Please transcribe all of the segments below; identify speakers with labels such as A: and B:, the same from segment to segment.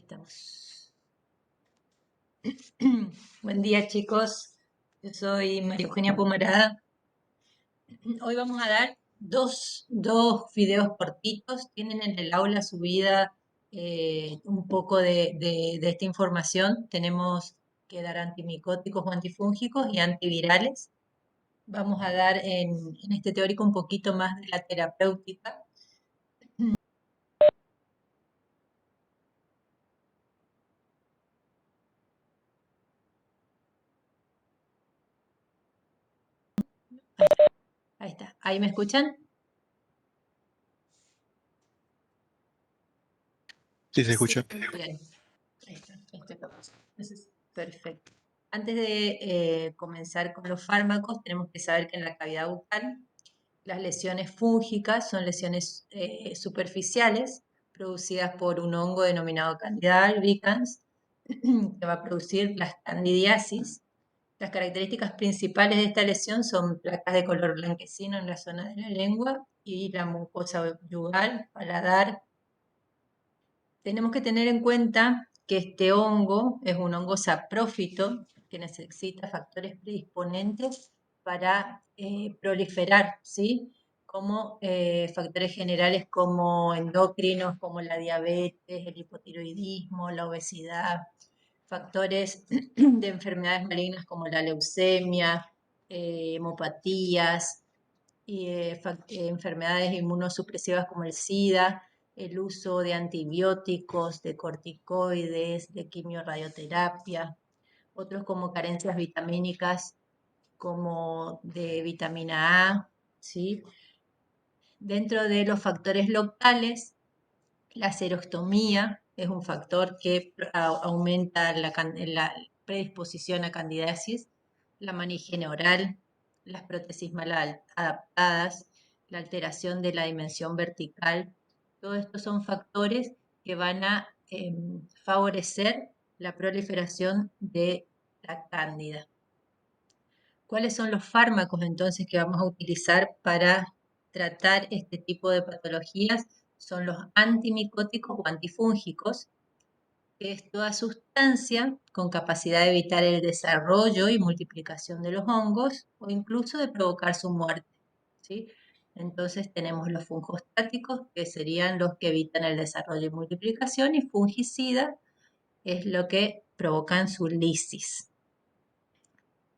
A: estamos. Buen día, chicos. Yo soy María Eugenia Pomarada. Hoy vamos a dar dos videos cortitos. Tienen en el aula subida un poco de esta información. Tenemos que dar antimicóticos o antifúngicos y antivirales. Vamos a dar en este teórico un poquito más de la terapéutica. Ahí está. ¿Ahí me escuchan?
B: Sí, se escucha.
A: Bien. Ahí está. Entonces, perfecto. Antes de comenzar con los fármacos, tenemos que saber que en la cavidad bucal las lesiones fúngicas son lesiones superficiales producidas por un hongo denominado Candida albicans, que va a producir las candidiasis. Las características principales de esta lesión son placas de color blanquecino en la zona de la lengua y la mucosa bucal, paladar. Tenemos que tener en cuenta que este hongo es un hongo saprófito que necesita factores predisponentes para proliferar, ¿sí? Como factores generales como endocrinos, como la diabetes, el hipotiroidismo, la obesidad, factores de enfermedades malignas como la leucemia, hemopatías, y enfermedades inmunosupresivas como el SIDA, el uso de antibióticos, de corticoides, de quimiorradioterapia, otros como carencias vitamínicas como de vitamina A, ¿sí? Dentro de los factores locales, la serostomía es un factor que aumenta la predisposición a candidiasis, la manihigiene oral, las prótesis mal adaptadas, la alteración de la dimensión vertical. Todos estos son factores que van a favorecer la proliferación de la cándida. ¿Cuáles son los fármacos entonces que vamos a utilizar para tratar este tipo de patologías? Son los antimicóticos o antifúngicos, que es toda sustancia con capacidad de evitar el desarrollo y multiplicación de los hongos o incluso de provocar su muerte, ¿sí? Entonces tenemos los fungostáticos, que serían los que evitan el desarrollo y multiplicación, y fungicida es lo que provocan su lisis.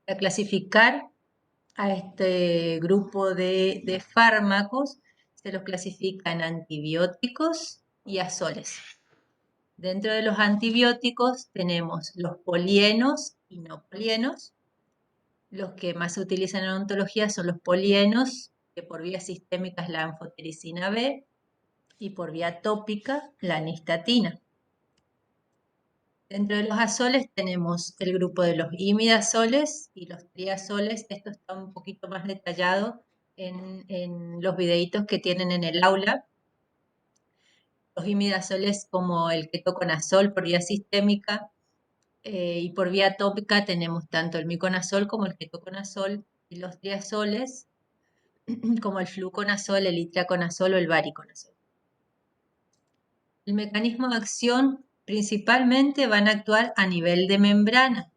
A: Para clasificar a este grupo de fármacos se los clasifica en antibióticos y azoles. Dentro de los antibióticos tenemos los polienos y no polienos. Los que más se utilizan en odontología son los polienos, que por vía sistémica es la anfotericina B, y por vía tópica la nistatina. Dentro de los azoles tenemos el grupo de los imidazoles y los triazoles. Esto está un poquito más detallado en los videitos que tienen en el aula. Los imidazoles como el ketoconazol por vía sistémica y por vía tópica tenemos tanto el miconazol como el ketoconazol, y los triazoles como el fluconazol, el itraconazol o el variconazol. El mecanismo de acción principalmente van a actuar a nivel de membrana,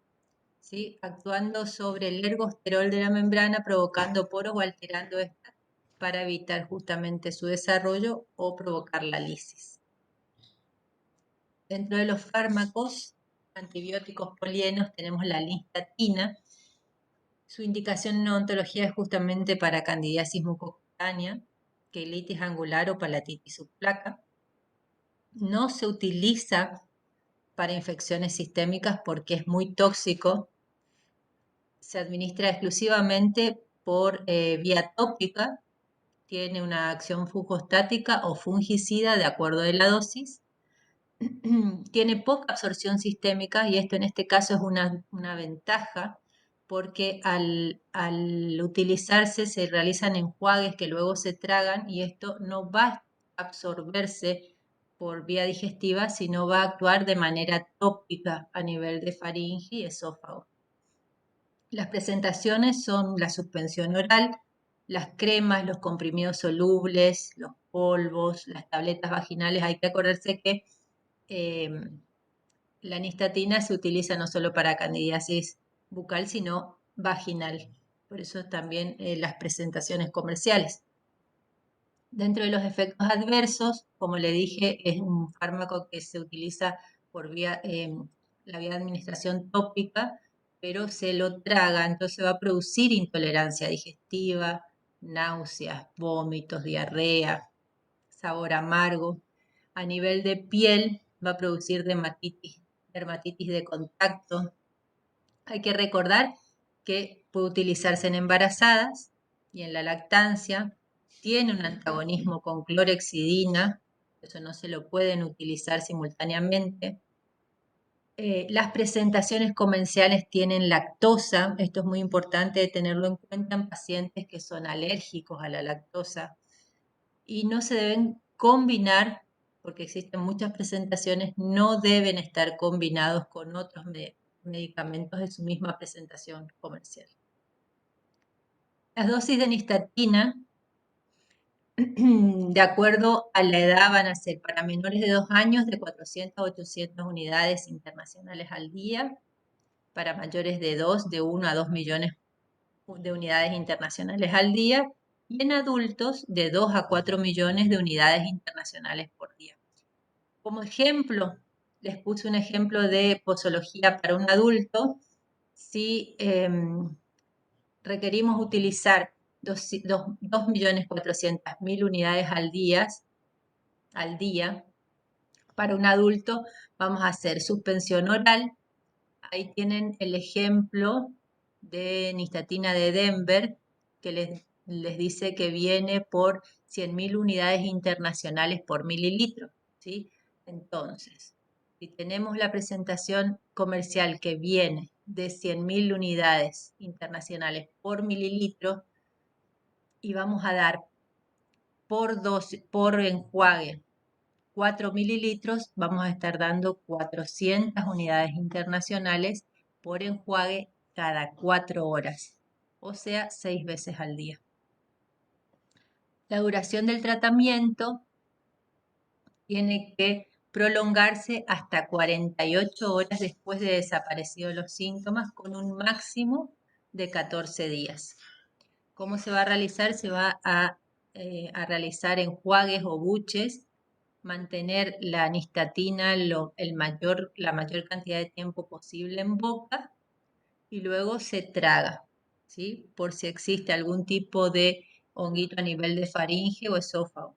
A: ¿sí? Actuando sobre el ergosterol de la membrana, provocando poros o alterando esta para evitar justamente su desarrollo o provocar la lisis. Dentro de los fármacos antibióticos polienos tenemos la nistatina. Su indicación en odontología es justamente para candidiasis mucocutánea, quelitis angular o palatitis subplaca. No se utiliza para infecciones sistémicas porque es muy tóxico. Se administra exclusivamente por vía tópica. Tiene una acción fungostática o fungicida de acuerdo a la dosis. Tiene poca absorción sistémica y esto en este caso es una ventaja porque al utilizarse se realizan enjuagues que luego se tragan y esto no va a absorberse por vía digestiva, sino va a actuar de manera tópica a nivel de faringe y esófago. Las presentaciones son la suspensión oral, las cremas, los comprimidos solubles, los polvos, las tabletas vaginales. Hay que acordarse que La nistatina se utiliza no solo para candidiasis bucal, sino vaginal. Por eso también las presentaciones comerciales. Dentro de los efectos adversos, como le dije, es un fármaco que se utiliza por la vía de administración tópica, pero se lo traga, entonces va a producir intolerancia digestiva, náuseas, vómitos, diarrea, sabor amargo. A nivel de piel va a producir dermatitis de contacto. Hay que recordar que puede utilizarse en embarazadas y en la lactancia. Tiene un antagonismo con clorexidina, eso no se lo pueden utilizar simultáneamente. Las presentaciones comerciales tienen lactosa, esto es muy importante tenerlo en cuenta en pacientes que son alérgicos a la lactosa y no se deben combinar, porque existen muchas presentaciones, no deben estar combinados con otros medicamentos de su misma presentación comercial. Las dosis de nistatina, de acuerdo a la edad, van a ser para menores de 2 años de 400 a 800 unidades internacionales al día, para mayores de 2, de 1 a 2 millones de unidades internacionales al día, y en adultos de 2 a 4 millones de unidades internacionales por día. Como ejemplo, les puse un ejemplo de posología para un adulto. Si requerimos utilizar 2.400.000 unidades al día, para un adulto, vamos a hacer suspensión oral. Ahí tienen el ejemplo de nistatina de Denver, que les dice que viene por 100.000 unidades internacionales por mililitro, ¿sí? Entonces, si tenemos la presentación comercial que viene de 100.000 unidades internacionales por mililitro y vamos a dar por enjuague 4 mililitros, vamos a estar dando 400 unidades internacionales por enjuague cada 4 horas, o sea, 6 veces al día. La duración del tratamiento tiene que prolongarse hasta 48 horas después de desaparecidos los síntomas, con un máximo de 14 días. ¿Cómo se va a realizar? Se va a realizar enjuagues o buches, mantener la nistatina la mayor cantidad de tiempo posible en boca y luego se traga, ¿sí? Por si existe algún tipo de honguito a nivel de faringe o esófago.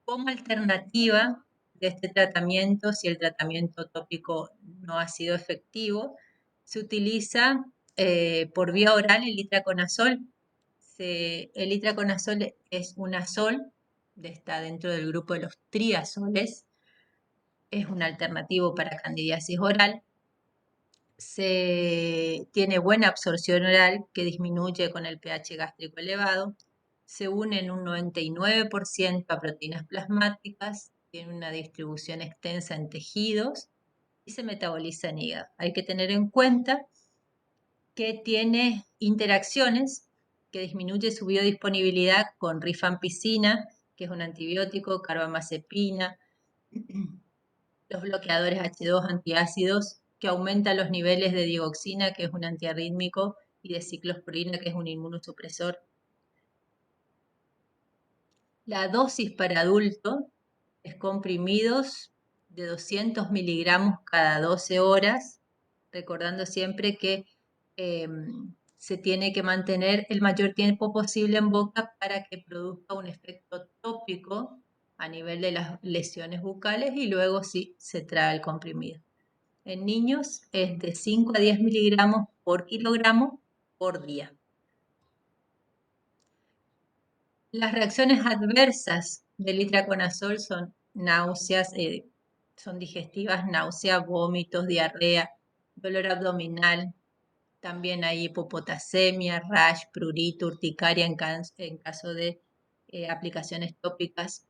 A: Como alternativa de este tratamiento, si el tratamiento tópico no ha sido efectivo, se utiliza por vía oral el itraconazol. El itraconazol es un azol, está dentro del grupo de los triazoles, es un alternativo para candidiasis oral. Tiene buena absorción oral que disminuye con el pH gástrico elevado. Se une en un 99% a proteínas plasmáticas, tiene una distribución extensa en tejidos y se metaboliza en hígado. Hay que tener en cuenta que tiene interacciones que disminuye su biodisponibilidad con rifampicina, que es un antibiótico, carbamazepina, los bloqueadores H2 antiácidos, que aumentan los niveles de digoxina, que es un antiarrítmico, y de ciclosporina, que es un inmunosupresor. La dosis para adulto es comprimidos de 200 miligramos cada 12 horas, recordando siempre que se tiene que mantener el mayor tiempo posible en boca para que produzca un efecto tópico a nivel de las lesiones bucales y luego sí se traga el comprimido. En niños es de 5 a 10 miligramos por kilogramo por día. Las reacciones adversas del itraconazol son náuseas, son digestivas, náuseas, vómitos, diarrea, dolor abdominal. También hay hipopotasemia, rash, prurito, urticaria en caso de aplicaciones tópicas.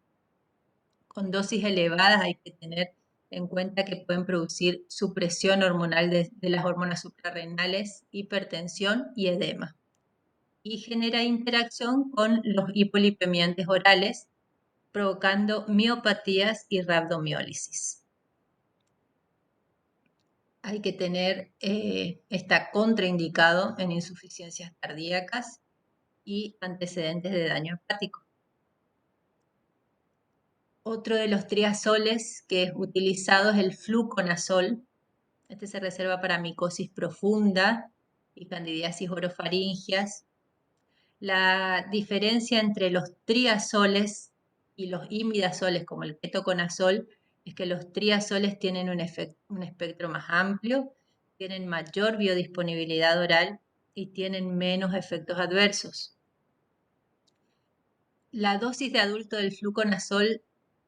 A: Con dosis elevadas hay que tener en cuenta que pueden producir supresión hormonal de las hormonas suprarrenales, hipertensión y edema. Y genera interacción con los hipolipemiantes orales, provocando miopatías y rabdomiólisis. Hay que tener, está contraindicado en insuficiencias cardíacas y antecedentes de daño hepático. Otro de los triazoles que es utilizado es el fluconazol. Este se reserva para micosis profunda y candidiasis orofaringias. La diferencia entre los triazoles y los imidazoles, como el ketoconazol, es que los triazoles tienen un espectro más amplio, tienen mayor biodisponibilidad oral y tienen menos efectos adversos. La dosis de adulto del fluconazol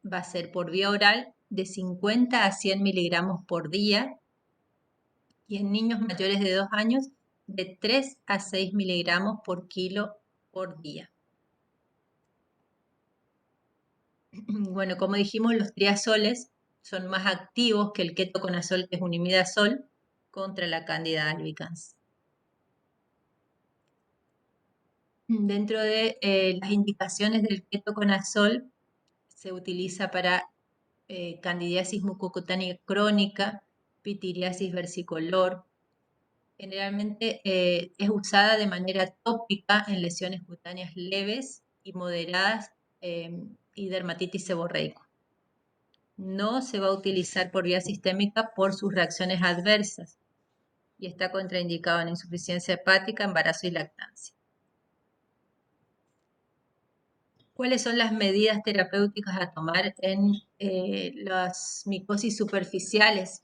A: va a ser por vía oral de 50 a 100 miligramos por día y en niños mayores de 2 años de 3 a 6 miligramos por kilo por día. Bueno, como dijimos, los triazoles son más activos que el ketoconazol, que es un imidazol, contra la Candida albicans. Dentro de las indicaciones del ketoconazol, se utiliza para candidiasis mucocutánea crónica, pitiriasis versicolor. Generalmente es usada de manera tópica en lesiones cutáneas leves y moderadas y dermatitis seborreica. No se va a utilizar por vía sistémica por sus reacciones adversas y está contraindicado en insuficiencia hepática, embarazo y lactancia. ¿Cuáles son las medidas terapéuticas a tomar en las micosis superficiales?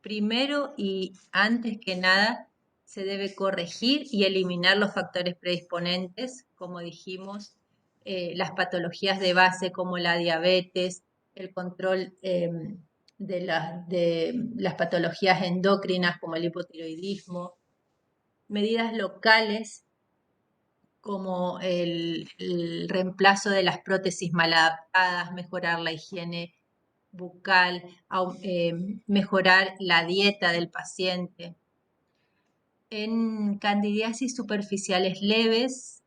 A: Primero y antes que nada, se debe corregir y eliminar los factores predisponentes, como dijimos, las patologías de base como la diabetes, el control de las patologías endocrinas como el hipotiroidismo, medidas locales como el reemplazo de las prótesis mal adaptadas, mejorar la higiene bucal, mejorar la dieta del paciente. En candidiasis superficiales leves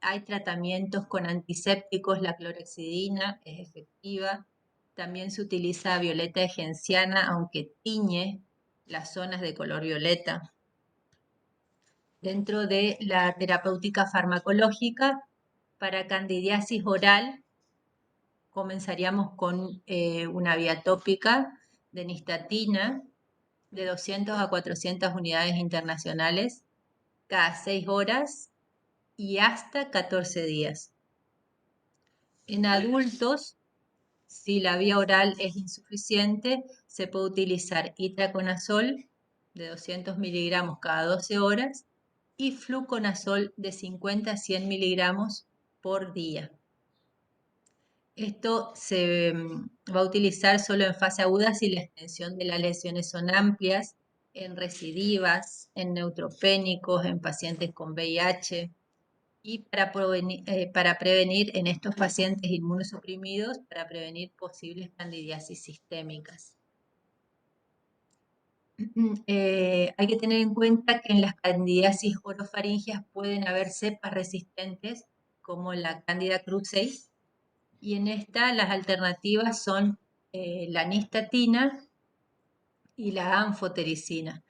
A: hay tratamientos con antisépticos, la clorexidina es efectiva. También se utiliza violeta de genciana, aunque tiñe las zonas de color violeta. Dentro de la terapéutica farmacológica, para candidiasis oral, comenzaríamos con una vía tópica de nistatina de 200 a 400 unidades internacionales cada 6 horas y hasta 14 días. En adultos, si la vía oral es insuficiente, se puede utilizar itraconazol de 200 miligramos cada 12 horas y fluconazol de 50 a 100 miligramos por día. Esto se va a utilizar solo en fase aguda si la extensión de las lesiones son amplias, en recidivas, en neutropénicos, en pacientes con VIH y para prevenir en estos pacientes inmunosuprimidos, para prevenir posibles candidiasis sistémicas. Hay que tener en cuenta que en las candidiasis orofaringias pueden haber cepas resistentes como la Candida krusei, y en esta las alternativas son la nistatina y la anfotericina,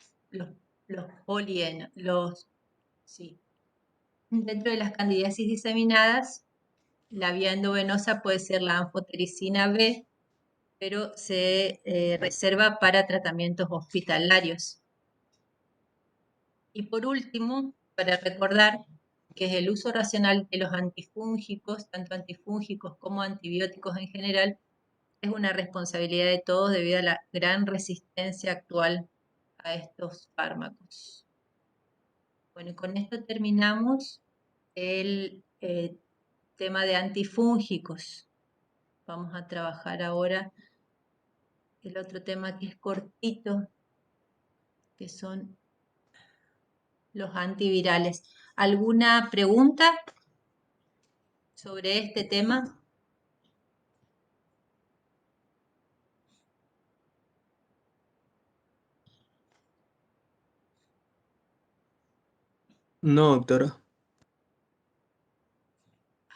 A: sí. Dentro de las candidiasis diseminadas, la vía endovenosa puede ser la anfotericina B, pero se reserva para tratamientos hospitalarios. Y por último, para recordar que es el uso racional de los antifúngicos, tanto antifúngicos como antibióticos en general, es una responsabilidad de todos debido a la gran resistencia actual a estos fármacos. Bueno, y con esto terminamos el tema de antifúngicos. Vamos a trabajar ahora el otro tema que es cortito, que son los antivirales. ¿Alguna pregunta sobre este tema?
B: No, doctora.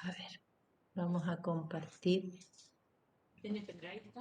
A: A ver. Vamos a compartir.
B: ¿Tiene pendrive?